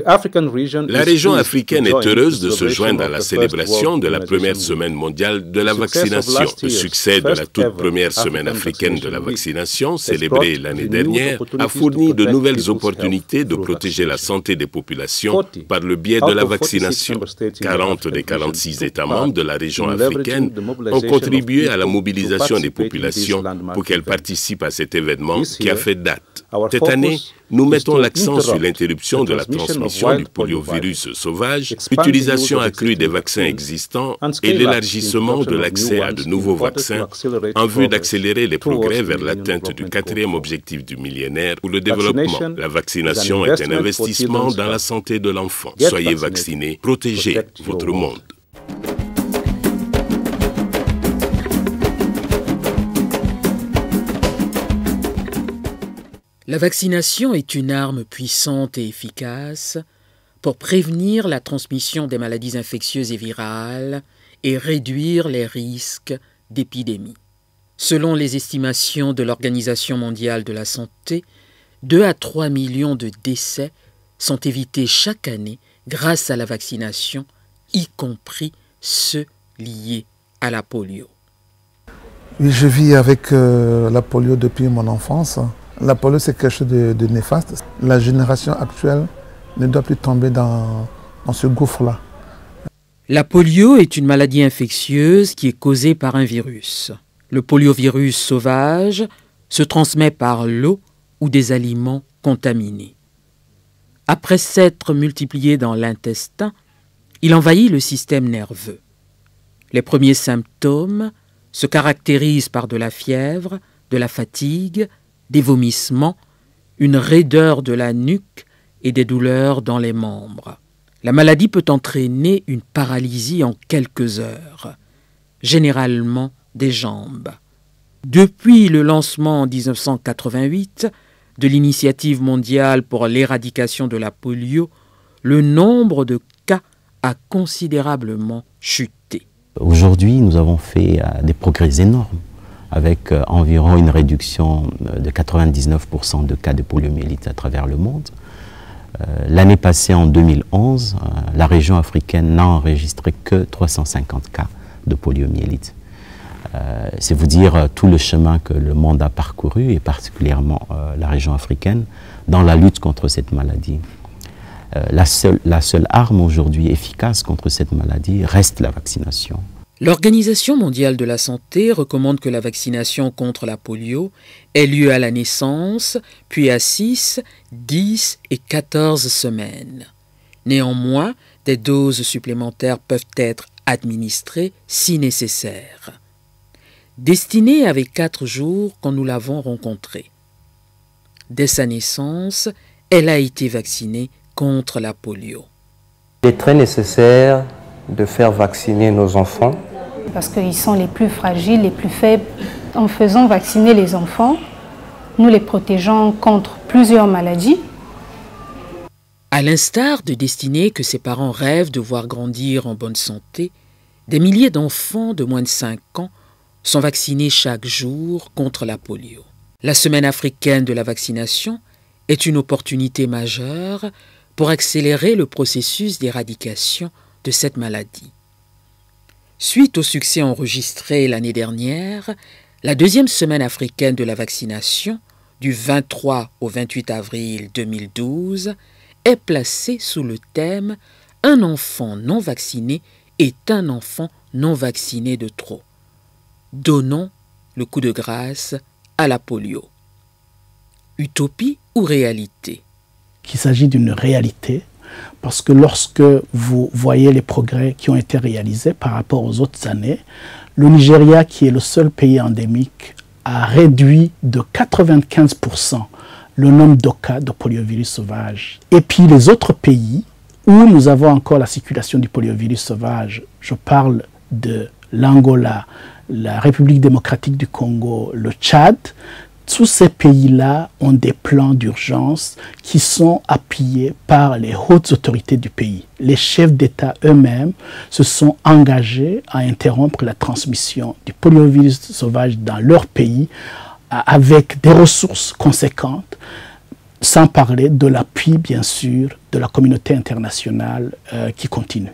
La région africaine est heureuse de se joindre à la célébration de la première semaine mondiale de la vaccination. Le succès de la toute première semaine africaine de la vaccination, célébrée l'année dernière, a fourni de nouvelles opportunités de protéger la santé des populations par le biais de la vaccination. 40 des 46 États membres de la région africaine ont contribué à la mobilisation des populations pour qu'elles participent à cet événement qui a fait date. Cette année, nous mettons l'accent sur l'interruption de la transmission du poliovirus sauvage, l'utilisation accrue des vaccins existants et l'élargissement de l'accès à de nouveaux vaccins en vue d'accélérer les progrès vers l'atteinte du 4e objectif du millénaire pour le développement. La vaccination est un investissement dans la santé de l'enfant. Soyez vaccinés, protégez votre monde. La vaccination est une arme puissante et efficace pour prévenir la transmission des maladies infectieuses et virales et réduire les risques d'épidémie. Selon les estimations de l'Organisation mondiale de la santé, 2 à 3 millions de décès sont évités chaque année grâce à la vaccination, y compris ceux liés à la polio. Oui, je vis avec la polio depuis mon enfance. La polio, c'est quelque chose de néfaste. La génération actuelle ne doit plus tomber dans ce gouffre-là. La polio est une maladie infectieuse qui est causée par un virus. Le poliovirus sauvage se transmet par l'eau ou des aliments contaminés. Après s'être multiplié dans l'intestin, il envahit le système nerveux. Les premiers symptômes se caractérisent par de la fièvre, de la fatigue, des vomissements, une raideur de la nuque et des douleurs dans les membres. La maladie peut entraîner une paralysie en quelques heures, généralement des jambes. Depuis le lancement en 1988 de l'initiative mondiale pour l'éradication de la polio, le nombre de cas a considérablement chuté. Aujourd'hui, nous avons fait des progrès énormes, avec environ une réduction de 99% de cas de poliomyélite à travers le monde. L'année passée, en 2011, la région africaine n'a enregistré que 350 cas de poliomyélite. C'est vous dire tout le chemin que le monde a parcouru, et particulièrement la région africaine, dans la lutte contre cette maladie. La seule arme aujourd'hui efficace contre cette maladie reste la vaccination. L'Organisation mondiale de la santé recommande que la vaccination contre la polio ait lieu à la naissance, puis à 6, 10 et 14 semaines. Néanmoins, des doses supplémentaires peuvent être administrées si nécessaire. Destinée avait 4 jours quand nous l'avons rencontrée. Dès sa naissance, elle a été vaccinée contre la polio. Il est très nécessaire de faire vacciner nos enfants. Parce qu'ils sont les plus fragiles, les plus faibles. En faisant vacciner les enfants, nous les protégeons contre plusieurs maladies. À l'instar de Destinée que ses parents rêvent de voir grandir en bonne santé, des milliers d'enfants de moins de 5 ans sont vaccinés chaque jour contre la polio. La Semaine africaine de la vaccination est une opportunité majeure pour accélérer le processus d'éradication de cette maladie. Suite au succès enregistré l'année dernière, la 2e Semaine africaine de la vaccination, du 23 au 28 avril 2012, est placée sous le thème « Un enfant non vacciné est un enfant non vacciné de trop ». Donnons le coup de grâce à la polio. Utopie ou réalité? Qu'il s'agit d'une réalité, parce que lorsque vous voyez les progrès qui ont été réalisés par rapport aux autres années, le Nigeria, qui est le seul pays endémique, a réduit de 95% le nombre de cas de poliovirus sauvage. Et puis les autres pays où nous avons encore la circulation du poliovirus sauvage, je parle de l'Angola, la République démocratique du Congo, le Tchad, tous ces pays-là ont des plans d'urgence qui sont appuyés par les hautes autorités du pays. Les chefs d'État eux-mêmes se sont engagés à interrompre la transmission du poliovirus sauvage dans leur pays avec des ressources conséquentes. sans parler de l'appui, bien sûr, de la communauté internationale qui continue.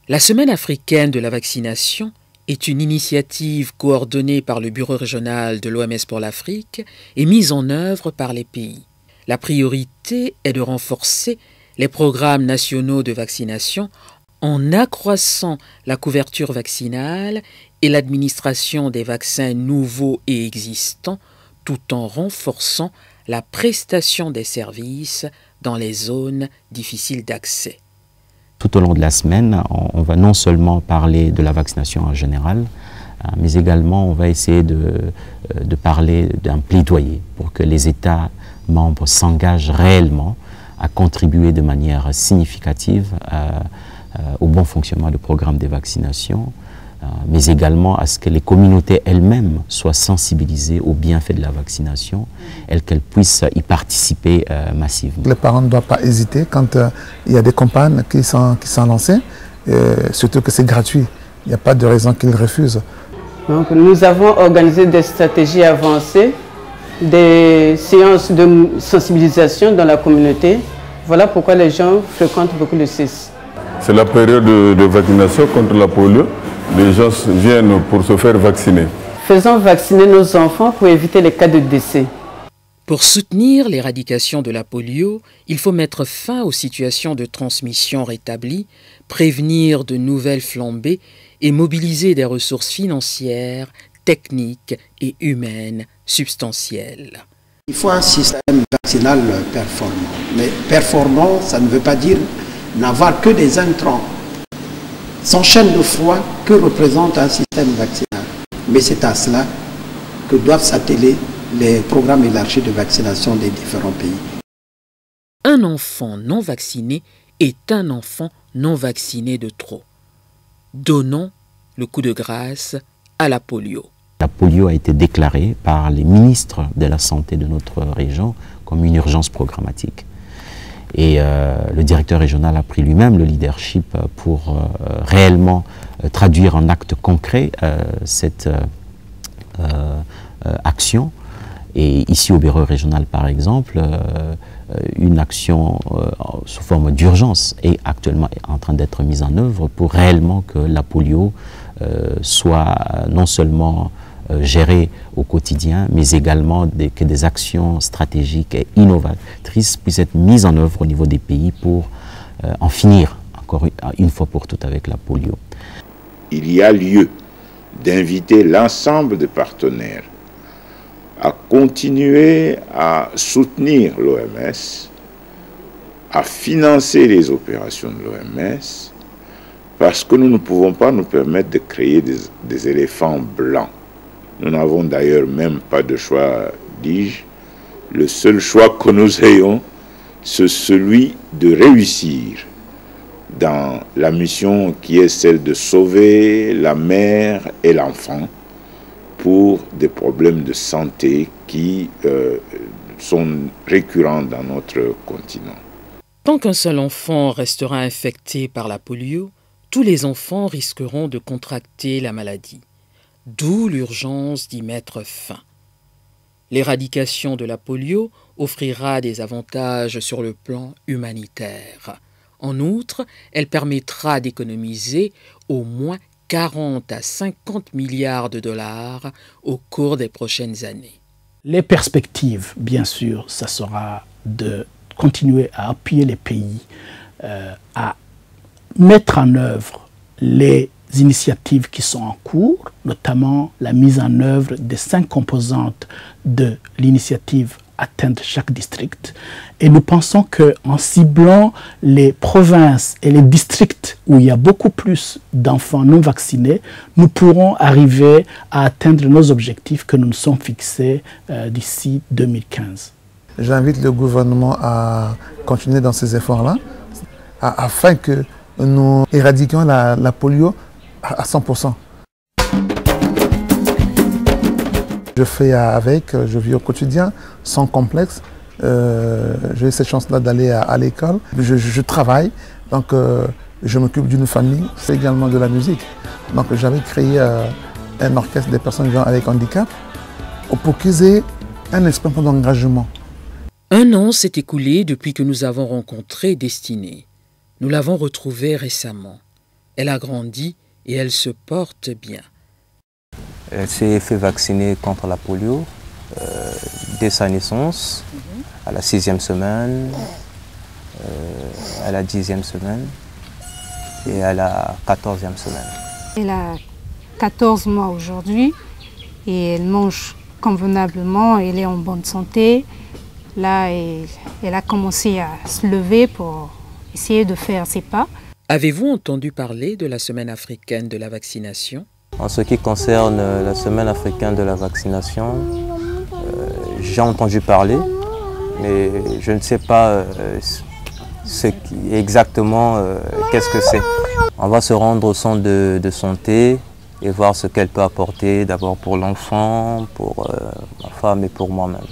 La Semaine africaine de la vaccination est une initiative coordonnée par le Bureau régional de l'OMS pour l'Afrique et mise en œuvre par les pays. La priorité est de renforcer les programmes nationaux de vaccination en accroissant la couverture vaccinale et l'administration des vaccins nouveaux et existants, tout en renforçant la prestation des services dans les zones difficiles d'accès. Tout au long de la semaine, on va non seulement parler de la vaccination en général, mais également on va essayer de parler d'un plaidoyer pour que les États membres s'engagent réellement à contribuer de manière significative au bon fonctionnement du programme de vaccination, mais également à ce que les communautés elles-mêmes soient sensibilisées aux bienfaits de la vaccination et qu'elles puissent y participer massivement. Les parents ne doivent pas hésiter quand il y a des campagnes qui sont lancées, surtout que c'est gratuit. Il n'y a pas de raison qu'ils refusent. Donc, nous avons organisé des stratégies avancées, des séances de sensibilisation dans la communauté. Voilà pourquoi les gens fréquentent beaucoup le CIS. C'est la période de vaccination contre la polio. Les gens viennent pour se faire vacciner. Faisons vacciner nos enfants pour éviter les cas de décès. Pour soutenir l'éradication de la polio, il faut mettre fin aux situations de transmission rétablies, prévenir de nouvelles flambées et mobiliser des ressources financières, techniques et humaines substantielles. Il faut un système vaccinal performant. Mais performant, ça ne veut pas dire n'avoir que des intrants. Sans chaîne de froid, que représente un système vaccinal? Mais c'est à cela que doivent s'atteler les programmes élargis de vaccination des différents pays. Un enfant non vacciné est un enfant non vacciné de trop. Donnons le coup de grâce à la polio. La polio a été déclarée par les ministres de la Santé de notre région comme une urgence programmatique. Et le directeur régional a pris lui-même le leadership pour réellement traduire en actes concrets cette action. Et ici au bureau régional, par exemple, une action sous forme d'urgence est actuellement en train d'être mise en œuvre pour réellement que la polio soit non seulement gérée au quotidien, mais également que des actions stratégiques et innovatrices puissent être mises en œuvre au niveau des pays pour en finir encore une fois pour toutes avec la polio. Il y a lieu d'inviter l'ensemble des partenaires à continuer à soutenir l'OMS, à financer les opérations de l'OMS, parce que nous ne pouvons pas nous permettre de créer des éléphants blancs. Nous n'avons d'ailleurs même pas de choix, dis-je. Le seul choix que nous ayons, c'est celui de réussir dans la mission qui est celle de sauver la mère et l'enfant pour des problèmes de santé qui sont récurrents dans notre continent. Tant qu'un seul enfant restera infecté par la polio, tous les enfants risqueront de contracter la maladie. D'où l'urgence d'y mettre fin. L'éradication de la polio offrira des avantages sur le plan humanitaire. En outre, elle permettra d'économiser au moins 40 à 50 milliards de dollars au cours des prochaines années. Les perspectives, bien sûr, ça sera de continuer à appuyer les pays à mettre en œuvre les initiatives qui sont en cours, notamment la mise en œuvre des 5 composantes de l'initiative Atteindre chaque district. Et nous pensons qu'en ciblant les provinces et les districts où il y a beaucoup plus d'enfants non vaccinés, nous pourrons arriver à atteindre nos objectifs que nous nous sommes fixés d'ici 2015. J'invite le gouvernement à continuer dans ces efforts-là, afin que nous éradiquions la polio à 100%. Je fais avec, je vis au quotidien, sans complexe. J'ai cette chance-là d'aller à l'école. Je travaille, donc je m'occupe d'une famille. C'est également de la musique. Donc j'avais créé un orchestre des personnes vivant avec handicap pour qu'ils aient un esprit d'engagement. Un an s'est écoulé depuis que nous avons rencontré Destinée. Nous l'avons retrouvée récemment. Elle a grandi et elle se porte bien. Elle s'est fait vacciner contre la polio dès sa naissance, à la 6e semaine, à la 10e semaine et à la 14e semaine. Elle a 14 mois aujourd'hui et elle mange convenablement, elle est en bonne santé. Là, elle a commencé à se lever pour essayer de faire ses pas. Avez-vous entendu parler de la semaine africaine de la vaccination? En ce qui concerne la semaine africaine de la vaccination, j'ai entendu parler, mais je ne sais pas exactement qu'est-ce que c'est. On va se rendre au centre de santé et voir ce qu'elle peut apporter, d'abord pour l'enfant, pour ma femme et pour moi-même.